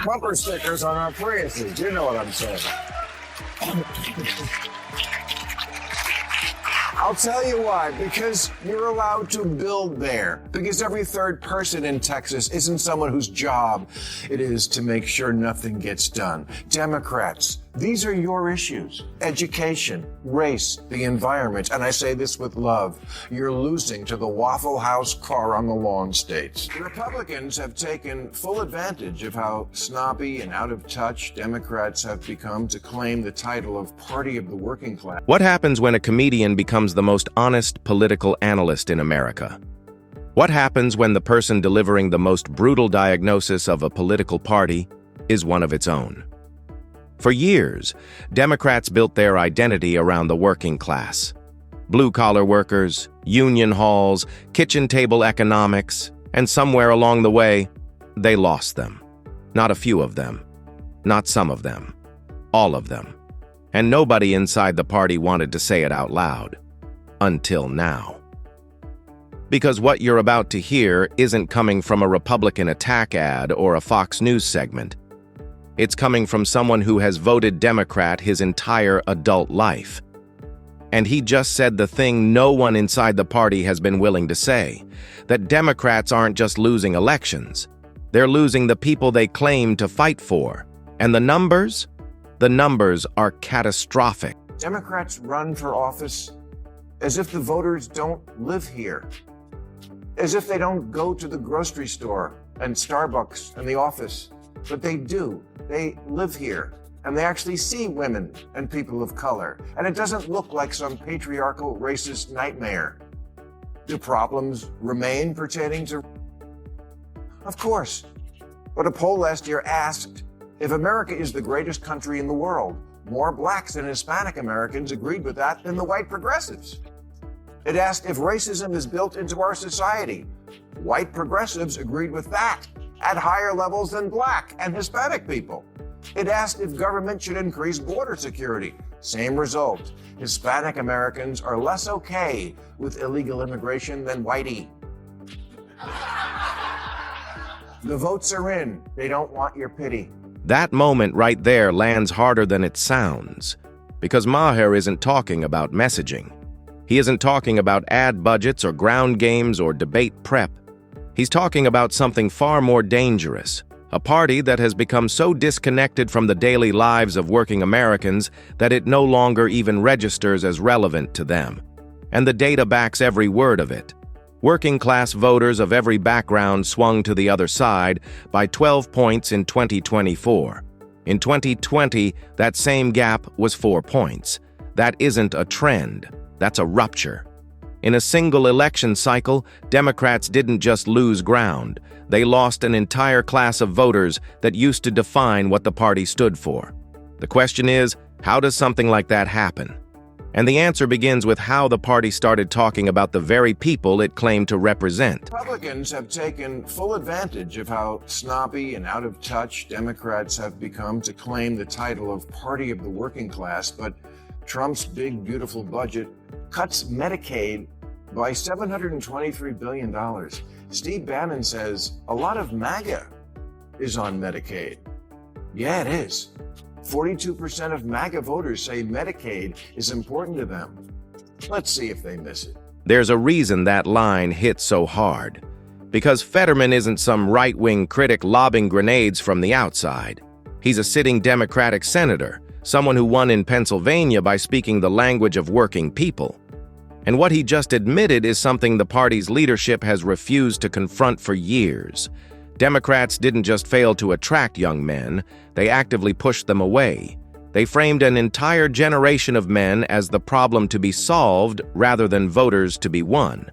bumper stickers on our Priuses. You know what I'm saying. I'll tell you why. Because you're allowed to build there. Because every third person in Texas isn't someone whose job it is to make sure nothing gets done. Democrats, these are your issues. Education, race, the environment. And I say this with love. You're losing to the Waffle House car on the lawn states. The Republicans have taken full advantage of how snobby and out of touch Democrats have become to claim the title of Party of the Working Class. What happens when a comedian becomes the most honest political analyst in America? What happens when the person delivering the most brutal diagnosis of a political party is one of its own? For years, Democrats built their identity around the working class. Blue-collar workers, union halls, kitchen table economics, and somewhere along the way, they lost them. Not a few of them. Not some of them. All of them. And nobody inside the party wanted to say it out loud. Until now. Because what you're about to hear isn't coming from a Republican attack ad or a Fox News segment. It's coming from someone who has voted Democrat his entire adult life. And he just said the thing no one inside the party has been willing to say, that Democrats aren't just losing elections. They're losing the people they claim to fight for. And the numbers? The numbers are catastrophic. Democrats run for office as if the voters don't live here. As if they don't go to the grocery store and Starbucks and the office. But they do. They live here. And they actually see women and people of color. And it doesn't look like some patriarchal, racist nightmare. Do problems remain pertaining to? Of course. But a poll last year asked, if America is the greatest country in the world, more blacks and Hispanic Americans agreed with that than the white progressives. It asked if racism is built into our society. White progressives agreed with that at higher levels than black and Hispanic people. It asked if government should increase border security. Same result. Hispanic Americans are less okay with illegal immigration than whitey. The votes are in. They don't want your pity. That moment right there lands harder than it sounds. Because Maher isn't talking about messaging. He isn't talking about ad budgets or ground games or debate prep. He's talking about something far more dangerous. A party that has become so disconnected from the daily lives of working Americans that it no longer even registers as relevant to them. And the data backs every word of it. Working-class voters of every background swung to the other side by 12 points in 2024. In 2020, that same gap was 4 points. That isn't a trend. That's a rupture. In a single election cycle, Democrats didn't just lose ground. They lost an entire class of voters that used to define what the party stood for. The question is, how does something like that happen? And the answer begins with how the party started talking about the very people it claimed to represent. Republicans have taken full advantage of how snobby and out of touch Democrats have become to claim the title of Party of the Working Class, but Trump's big, beautiful budget cuts Medicaid by $723 billion. Steve Bannon says a lot of MAGA is on Medicaid. Yeah, it is. 42% of MAGA voters say Medicaid is important to them. Let's see if they miss it. There's a reason that line hit so hard. Because Fetterman isn't some right-wing critic lobbing grenades from the outside. He's a sitting Democratic senator, someone who won in Pennsylvania by speaking the language of working people. And what he just admitted is something the party's leadership has refused to confront for years. Democrats didn't just fail to attract young men, they actively pushed them away. They framed an entire generation of men as the problem to be solved rather than voters to be won.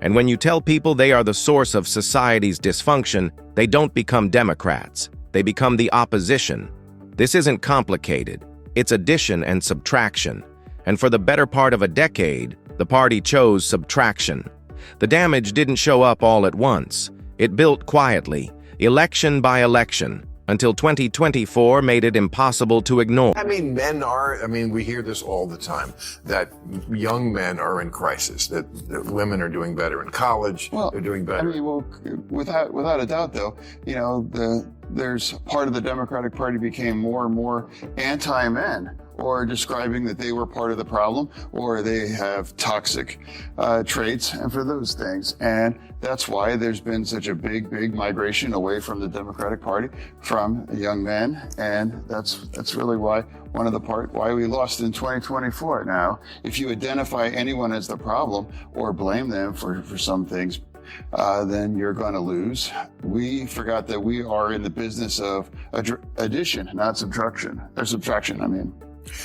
And when you tell people they are the source of society's dysfunction, they don't become Democrats. They become the opposition. This isn't complicated. It's addition and subtraction. And for the better part of a decade, the party chose subtraction. The damage didn't show up all at once. It built quietly, election by election. until 2024 made it impossible to ignore. We hear this all the time, that young men are in crisis, that women are doing better in college, they're doing better. Without a doubt, though, there's part of the Democratic Party became more and more anti-men, or describing that they were part of the problem, or they have toxic traits, and for those things. And that's why there's been such a big migration away from the Democratic Party from young men. And that's really why why we lost in 2024. Now, if you identify anyone as the problem or blame them for some things, then you're going to lose. We forgot that we are in the business of addition, not subtraction.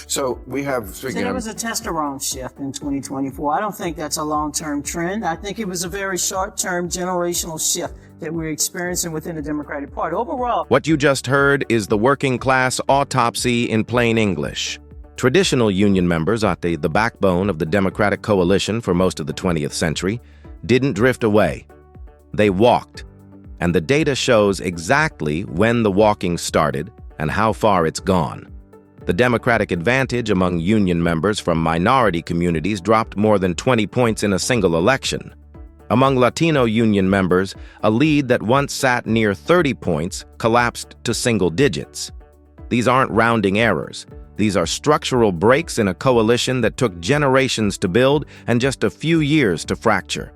So we have... there was a testosterone shift in 2024. I don't think that's a long-term trend. I think it was a very short-term generational shift that we're experiencing within the Democratic Party. Overall, what you just heard is the working class autopsy in plain English. Traditional union members, the backbone of the Democratic coalition for most of the 20th century, didn't drift away. They walked. And the data shows exactly when the walking started and how far it's gone. The Democratic advantage among union members from minority communities dropped more than 20 points in a single election. Among Latino union members, a lead that once sat near 30 points collapsed to single digits. These aren't rounding errors. These are structural breaks in a coalition that took generations to build and just a few years to fracture.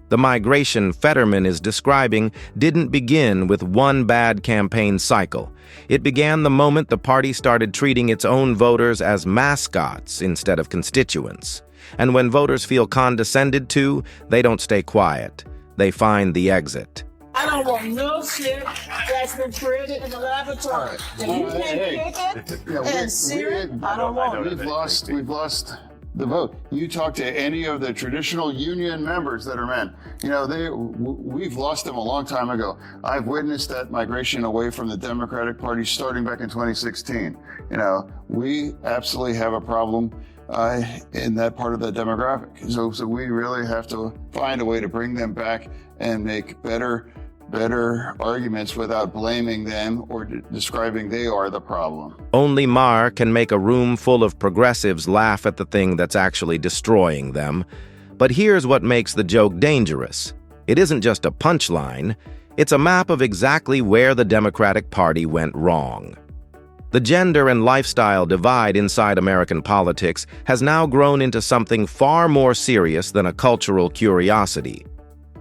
The migration Fetterman is describing didn't begin with one bad campaign cycle. It began the moment the party started treating its own voters as mascots instead of constituents. And when voters feel condescended to, they don't stay quiet. They find the exit. I don't want no shit that's been created in the laboratory. You can't pick it and see it. I don't want it. We've lost the vote. You talk to any of the traditional union members that are men, we've lost them a long time ago. I've witnessed that migration away from the Democratic Party starting back in 2016. We absolutely have a problem in that part of the demographic. So we really have to find a way to bring them back and make better arguments without blaming them or describing they are the problem. Only Maher can make a room full of progressives laugh at the thing that's actually destroying them. But here's what makes the joke dangerous. It isn't just a punchline. It's a map of exactly where the Democratic Party went wrong. The gender and lifestyle divide inside American politics has now grown into something far more serious than a cultural curiosity.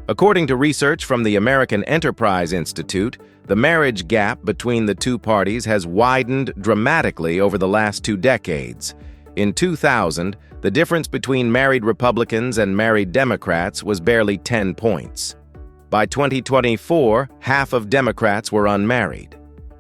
According to research from the American Enterprise Institute, the marriage gap between the two parties has widened dramatically over the last 2 decades. In 2000, the difference between married Republicans and married Democrats was barely 10 points. By 2024, half of Democrats were unmarried.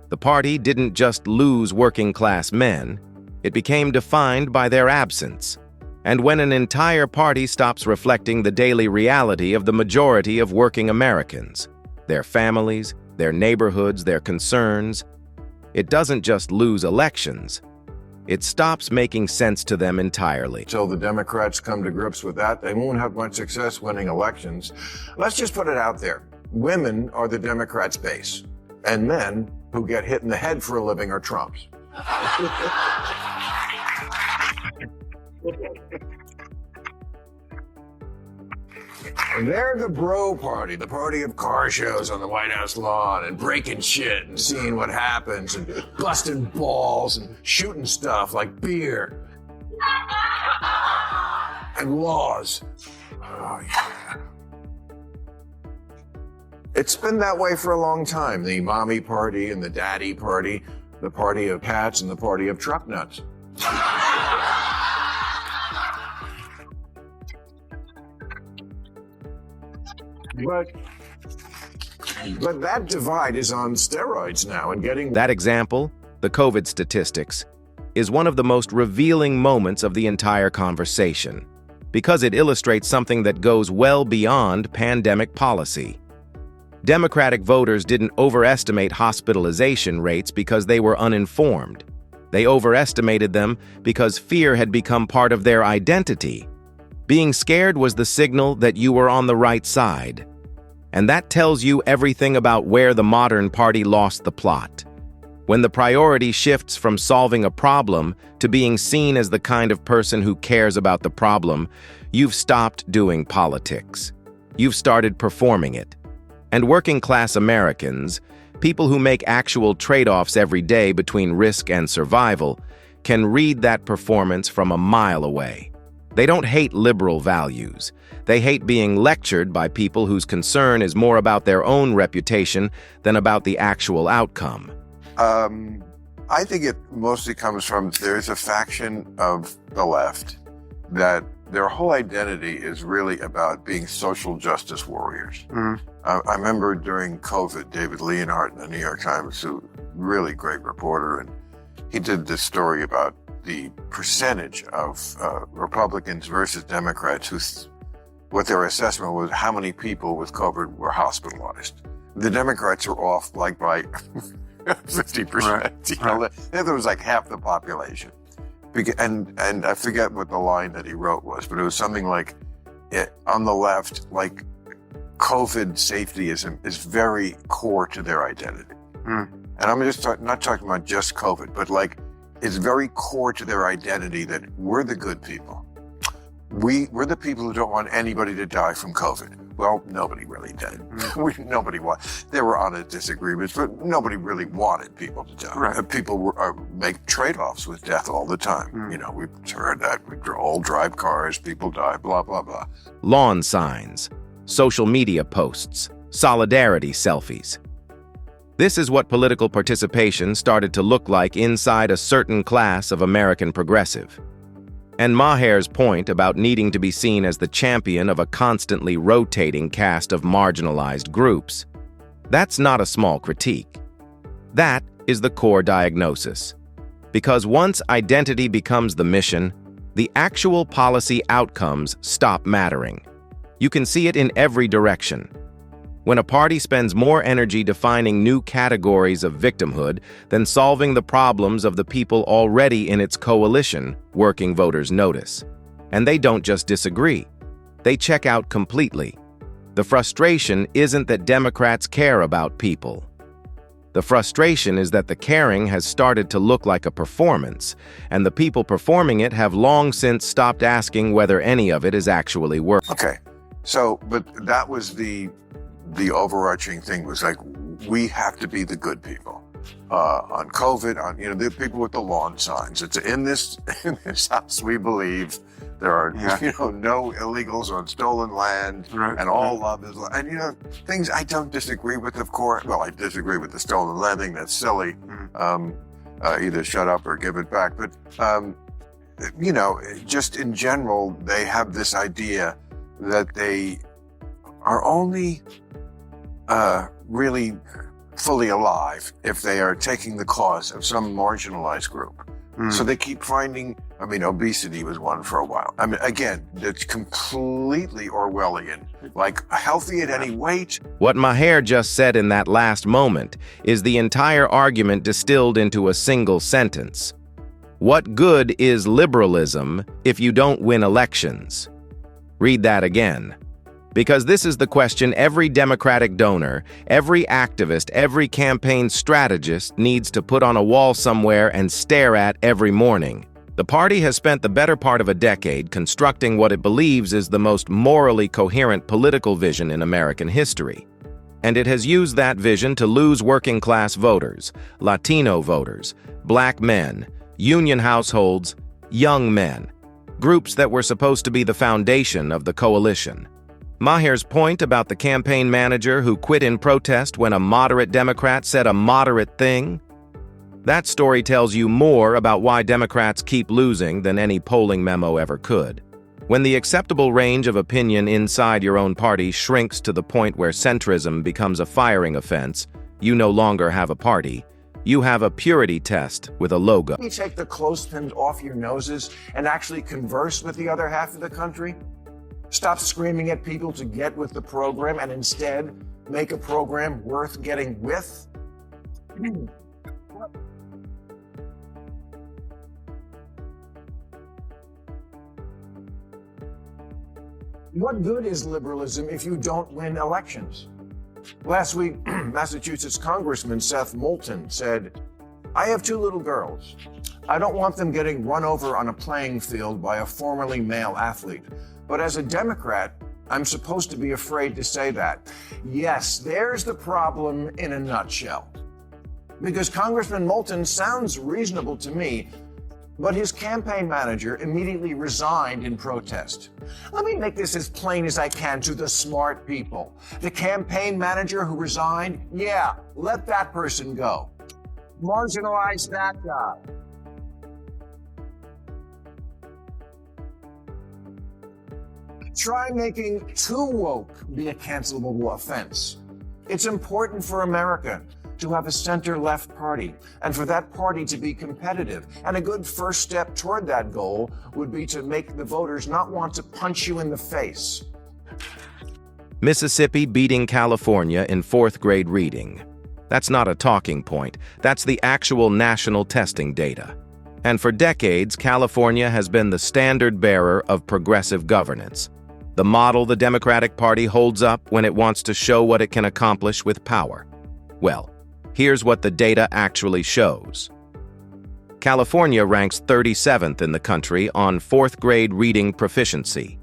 The party didn't just lose working-class men, it became defined by their absence. And when an entire party stops reflecting the daily reality of the majority of working Americans, their families, their neighborhoods, their concerns, it doesn't just lose elections, it stops making sense to them entirely. Until the Democrats come to grips with that, they won't have much success winning elections. Let's just put it out there. Women are the Democrats' base, and men who get hit in the head for a living are Trumps. They're the bro party, the party of car shows on the White House lawn and breaking shit and seeing what happens and busting balls and shooting stuff like beer and laws. Oh, yeah. It's been that way for a long time. The mommy party and the daddy party, the party of cats and the party of truck nuts. But that divide is on steroids now and getting... That example, the COVID statistics, is one of the most revealing moments of the entire conversation, because it illustrates something that goes well beyond pandemic policy. Democratic voters didn't overestimate hospitalization rates because they were uninformed. They overestimated them because fear had become part of their identity. Being scared was the signal that you were on the right side. And that tells you everything about where the modern party lost the plot. When the priority shifts from solving a problem to being seen as the kind of person who cares about the problem, you've stopped doing politics. You've started performing it. And working-class Americans, people who make actual trade-offs every day between risk and survival, can read that performance from a mile away. They don't hate liberal values. They hate being lectured by people whose concern is more about their own reputation than about the actual outcome. I think it mostly comes from there's a faction of the left that their whole identity is really about being social justice warriors. I remember during COVID, David Leonhardt in the New York Times, who really great reporter, and he did this story about the percentage of Republicans versus Democrats what their assessment was how many people with COVID were hospitalized. The Democrats are off like by 50%. Right. It was like half the population. And I forget what the line that he wrote was, but it was something like, on the left, like COVID safety is very core to their identity. And I'm just not talking about just COVID, but like it's very core to their identity that we're the good people. We're the people who don't want anybody to die from COVID. Well, nobody really did. There were honest disagreements, but nobody really wanted people to die. Right. People make trade-offs with death all the time. You know, we've heard that. We all drive cars, people die, blah, blah, blah. Lawn signs, social media posts, solidarity selfies. This is what political participation started to look like inside a certain class of American progressive. And Maher's point about needing to be seen as the champion of a constantly rotating cast of marginalized groups, that's not a small critique. That is the core diagnosis. Because once identity becomes the mission, the actual policy outcomes stop mattering. You can see it in every direction. When a party spends more energy defining new categories of victimhood than solving the problems of the people already in its coalition, working voters notice. And they don't just disagree. They check out completely. The frustration isn't that Democrats care about people. The frustration is that the caring has started to look like a performance, and the people performing it have long since stopped asking whether any of it is actually working. Okay, so, but that was the overarching thing was like, we have to be the good people. On COVID, the people with the lawn signs. It's in this house, we believe there are, no illegals on stolen land, and all love is love. And, things I don't disagree with, of course. Well, I disagree with the stolen land thing. That's silly. Either shut up or give it back. But, just in general, they have this idea that they are only really fully alive if they are taking the cause of some marginalized group. So they keep finding, obesity was one for a while. Again, it's completely Orwellian, like healthy at any weight. What Maher just said in that last moment is the entire argument distilled into a single sentence. What good is liberalism if you don't win elections? Read that again. Because this is the question every Democratic donor, every activist, every campaign strategist needs to put on a wall somewhere and stare at every morning. The party has spent the better part of a decade constructing what it believes is the most morally coherent political vision in American history. And it has used that vision to lose working-class voters, Latino voters, black men, union households, young men, groups that were supposed to be the foundation of the coalition. Maher's point about the campaign manager who quit in protest when a moderate Democrat said a moderate thing? That story tells you more about why Democrats keep losing than any polling memo ever could. When the acceptable range of opinion inside your own party shrinks to the point where centrism becomes a firing offense, you no longer have a party. You have a purity test with a logo. You take the clothespins off your noses and actually converse with the other half of the country? Stop screaming at people to get with the program and instead make a program worth getting with? What good is liberalism if you don't win elections? Last week, Massachusetts Congressman Seth Moulton said, I have 2 little girls. I don't want them getting run over on a playing field by a formerly male athlete. But as a Democrat, I'm supposed to be afraid to say that. Yes, there's the problem in a nutshell. Because Congressman Moulton sounds reasonable to me, but his campaign manager immediately resigned in protest. Let me make this as plain as I can to the smart people. The campaign manager who resigned, yeah, let that person go. Marginalize that guy. Try making too woke be a cancelable offense. It's important for America to have a center-left party, and for that party to be competitive. And a good first step toward that goal would be to make the voters not want to punch you in the face. Mississippi beating California in 4th grade reading. That's not a talking point. That's the actual national testing data. And for decades, California has been the standard bearer of progressive governance, the model the Democratic Party holds up when it wants to show what it can accomplish with power. Well, here's what the data actually shows. California ranks 37th in the country on 4th grade reading proficiency.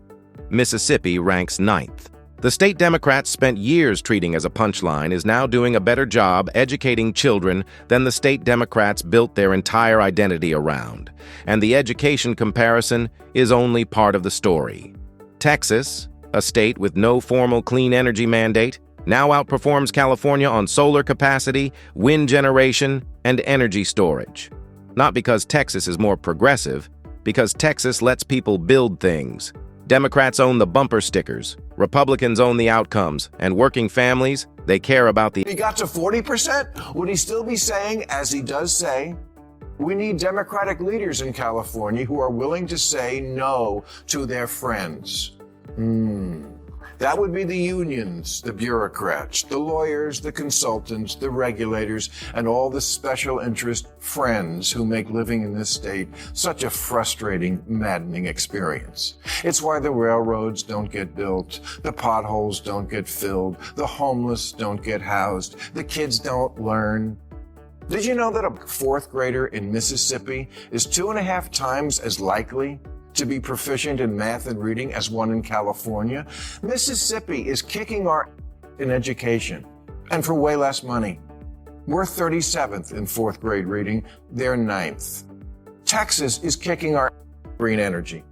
Mississippi ranks 9th. The state Democrats spent years treating as a punchline is now doing a better job educating children than the state Democrats built their entire identity around. And the education comparison is only part of the story. Texas, a state with no formal clean energy mandate, now outperforms California on solar capacity, wind generation, and energy storage. Not because Texas is more progressive, because Texas lets people build things. Democrats own the bumper stickers, Republicans own the outcomes, and working families, they care about the... If he got to 40%, would he still be saying, as he does say, we need Democratic leaders in California who are willing to say no to their friends? That would be the unions, the bureaucrats, the lawyers, the consultants, the regulators, and all the special interest friends who make living in this state such a frustrating, maddening experience. It's why the railroads don't get built, the potholes don't get filled, the homeless don't get housed, the kids don't learn. Did you know that a 4th grader in Mississippi is 2.5 times as likely to be proficient in math and reading as one in California? Mississippi is kicking our in education, and for way less money. We're 37th in 4th grade reading, they're 9th. Texas is kicking our green energy.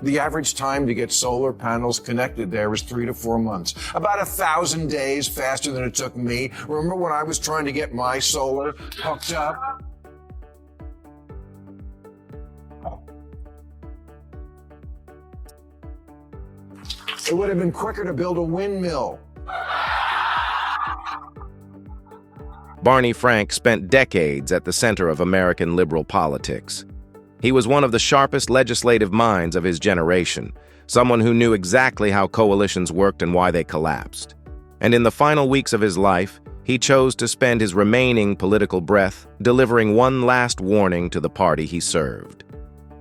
The average time to get solar panels connected there is 3 to 4 months. About 1,000 days faster than it took me. Remember when I was trying to get my solar hooked up? It would have been quicker to build a windmill. Barney Frank spent decades at the center of American liberal politics. He was one of the sharpest legislative minds of his generation, someone who knew exactly how coalitions worked and why they collapsed. And in the final weeks of his life, he chose to spend his remaining political breath delivering one last warning to the party he served.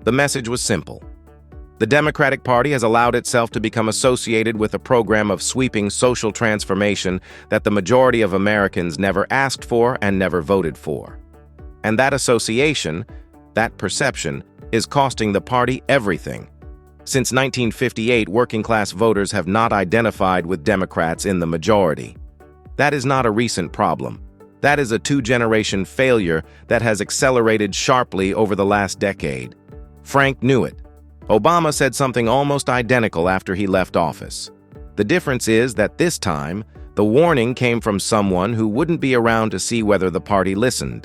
The message was simple. The Democratic Party has allowed itself to become associated with a program of sweeping social transformation that the majority of Americans never asked for and never voted for. And that association, that perception, is costing the party everything. Since 1958, working-class voters have not identified with Democrats in the majority. That is not a recent problem. That is a 2-generation failure that has accelerated sharply over the last decade. Frank knew it. Obama said something almost identical after he left office. The difference is that this time, the warning came from someone who wouldn't be around to see whether the party listened.